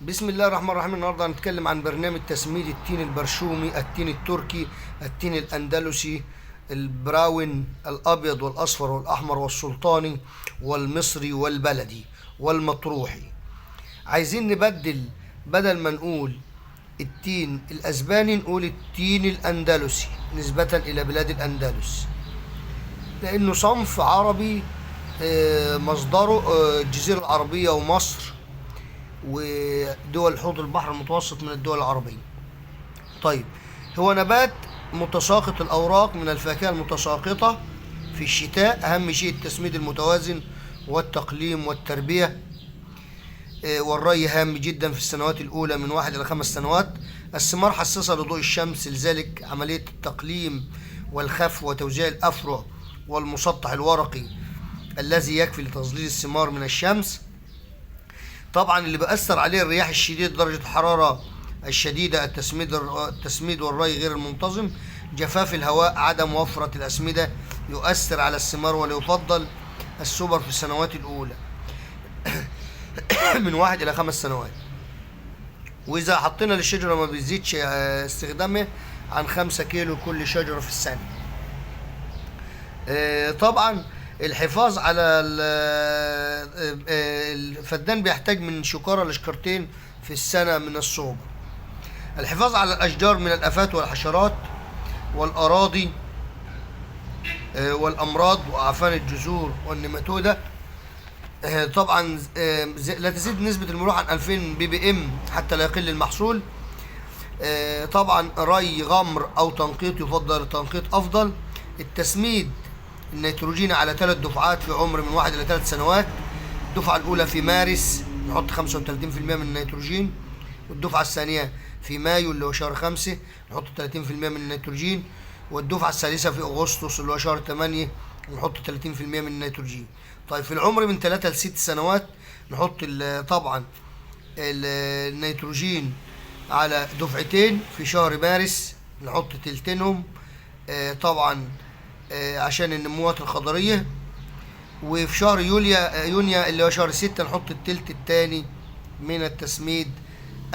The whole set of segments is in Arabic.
بسم الله الرحمن الرحيم. النهارده هنتكلم عن برنامج تسميد التين البرشومي، التين التركي، التين الأندلسي، البراون، الأبيض والأصفر والأحمر والسلطاني والمصري والبلدي والمطروحي. عايزين نبدل، بدل ما نقول التين الأسباني نقول التين الأندلسي نسبة إلى بلاد الأندلس، لأنه صنف عربي. مصدره الجزيرة العربية ومصر ودول حوض البحر المتوسط من الدول العربية. طيب، هو نبات متساقط الأوراق من الفاكهة المتساقطة في الشتاء. أهم شيء التسميد المتوازن والتقليم والتربية، والري هام جدا في السنوات الأولى من 1 إلى 5 سنوات. الثمار حساسة لضوء الشمس، لذلك عملية التقليم والخف وتوزيع الأفرع والمسطح الورقي الذي يكفي لتظليل الثمار من الشمس. طبعا اللي بيأثر عليه الرياح الشديدة، درجة الحرارة الشديدة، التسميد والري غير المنتظم، جفاف الهواء، عدم وفرة الأسمدة يؤثر على الثمار. ولا يفضل السوبر في السنوات الأولى من 1 إلى 5 سنوات. وإذا حطينا للشجرة ما بيزيدش استخدامها عن 5 كيلو كل شجرة في السنة. طبعا الحفاظ على الفدان بيحتاج من شكارة لشكارتين في السنة من الصوبة. الحفاظ على الأشجار من الآفات والحشرات والأراضي والأمراض وأعفان الجذور والنماتودة. طبعا لا تزيد نسبة الملوحة عن 2000 BPM حتى لا يقل المحصول. طبعا ري غمر أو تنقيط، يفضل التنقيط أفضل. التسميد النيتروجين على 3 دفعات في عمر من 1 إلى 3 سنوات. الدفعة الأولى في مارس نحط 35% من النيتروجين، والدفعة الثانية في مايو اللي هو شهر 5 نحط 30% من النيتروجين، والدفعة الثالثة في أغسطس اللي هو شهر 8 نحط 30% من النيتروجين. طيب، في العمر من 3 ل 6 سنوات نحط طبعا النيتروجين على دفعتين. في شهر مارس نحط تلتينهم طبعا عشان النموات الخضرية. وفي شهر يونيو اللي هو شهر 6 نحط التلت التاني من التسميد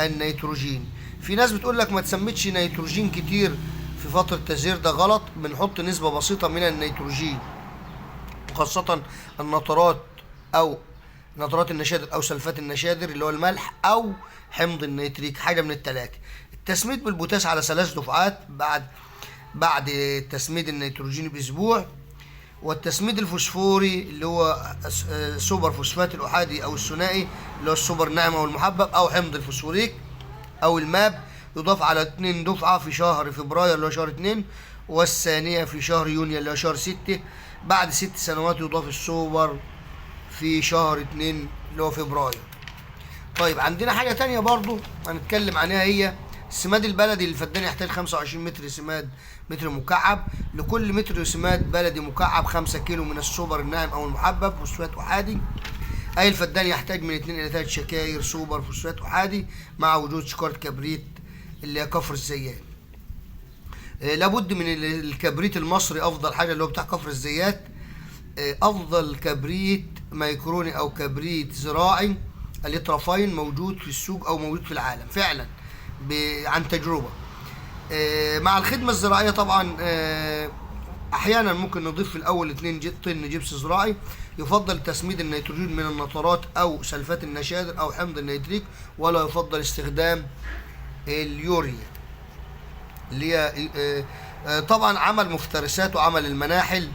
النيتروجين. في ناس بتقول لك ما تسميتش نيتروجين كتير في فترة التزهير، ده غلط. بنحط نسبة بسيطة من النيتروجين، وخاصة النترات أو نترات النشادر أو سلفات النشادر اللي هو الملح أو حمض النيتريك، حاجة من التلاتة. التسميد بالبوتاس على 3 دفعات بعد تسميد النيتروجين بأسبوع. والتسميد الفوسفوري اللي هو سوبر فوسفات الأحادي أو الثنائي اللي هو السوبر ناعم أو المحبب أو حمض الفوسفوريك أو الماب، يضاف على 2 دفعة في شهر فبراير اللي هو شهر 2، والثانية في شهر يونيو اللي هو شهر 6. بعد 6 سنوات يضاف السوبر في شهر 2 اللي هو فبراير. طيب، عندنا حاجة تانية برضو هنتكلم عنها، هي السماد البلدي. الفدان يحتاج 25 متر سماد متر مكعب. لكل متر سماد بلدي مكعب 5 كيلو من السوبر الناعم او المحبب فوسفات احادي. اي الفدان يحتاج من 2 الى 3 شكاير سوبر فوسفات احادي مع وجود شكارة كبريت اللي هي كفر الزيات. لابد من الكبريت المصري، افضل حاجة اللي هو بتاع كفر الزيات. افضل كبريت ميكروني او كبريت زراعي الاترافين موجود في السوق او موجود في العالم فعلا عن تجربة. مع الخدمة الزراعية طبعا احيانا ممكن نضيف في الاول 2 طن جبس زراعي. يفضل تسميد النيتروجين من النترات او سلفات النشادر او حمض النيتريك، ولا يفضل استخدام اليوريا اللي هي طبعا عمل مفترسات وعمل المناحل.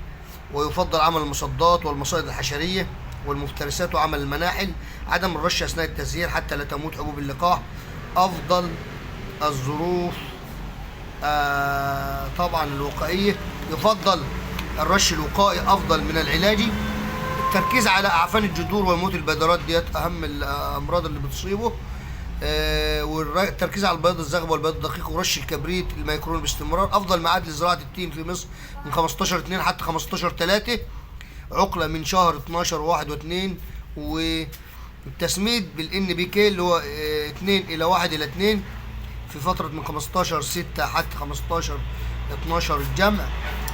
ويفضل عمل المصدات والمصائد الحشرية والمفترسات وعمل المناحل. عدم الرش اثناء التزهير حتى لا تموت حبوب اللقاح. افضل الظروف طبعا الوقائية، يفضل الرش الوقائي افضل من العلاجي. التركيز على اعفان الجذور وموت البذرات، ديت اهم الامراض اللي بتصيبه. والتركيز على البياض الزغبة والبياض الدقيق، ورش الكبريت الميكرون باستمرار. افضل ميعاد لزراعة التين في مصر من 15/2 حتى 15/3، عقلة من شهر 12 و1 و2. والتسميد بالان بي كي اللي هو 2 الى 1 الى 2 في فترة من 15/6 حتى 15/12 الجمع.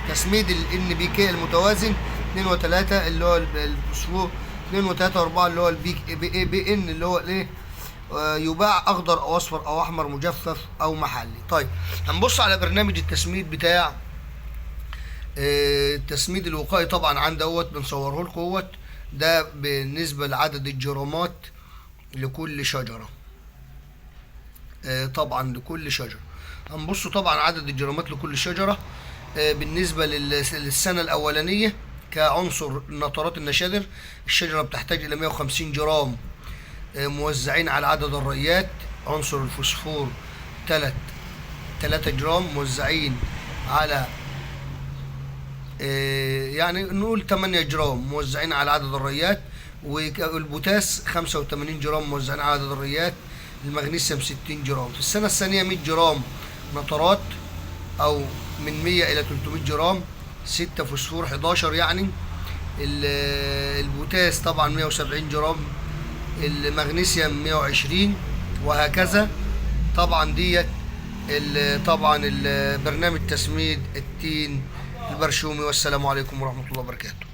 تسميد الان بي كي المتوازن 2 و3 اللي هو الفوسفور، 2 و3 و4 اللي هو البي ان اللي هو الايه يباع اخضر او اصفر او احمر مجفف او محلي. طيب هنبص على برنامج التسميد بتاع التسميد الوقائي. طبعا عندي اهوت بنصوره لكم اهوت، ده بالنسبه لعدد الجرامات لكل شجره. طبعا لكل شجره هنبص طبعا عدد الجرامات لكل شجره بالنسبه للسنه الاولانيه كعنصر نطرات النشادر. الشجره بتحتاج الى 150 جرام موزعين على عدد الريات. عنصر الفوسفور 3 جرام موزعين على يعني نقول 8 جرام موزعين على عدد الريات. والبوتاس 85 جرام موزعين على عدد الريات. المغنيسيوم 60 جرام. في السنة الثانية 100 جرام نطرات أو من 100 إلى 300 جرام. 6 فوسفور 11 يعني. البوتاس طبعا 170 جرام. المغنيسيوم 120 وهكذا. طبعا ديت طبعا برنامج تسميد التين البرشومي. والسلام عليكم ورحمة الله وبركاته.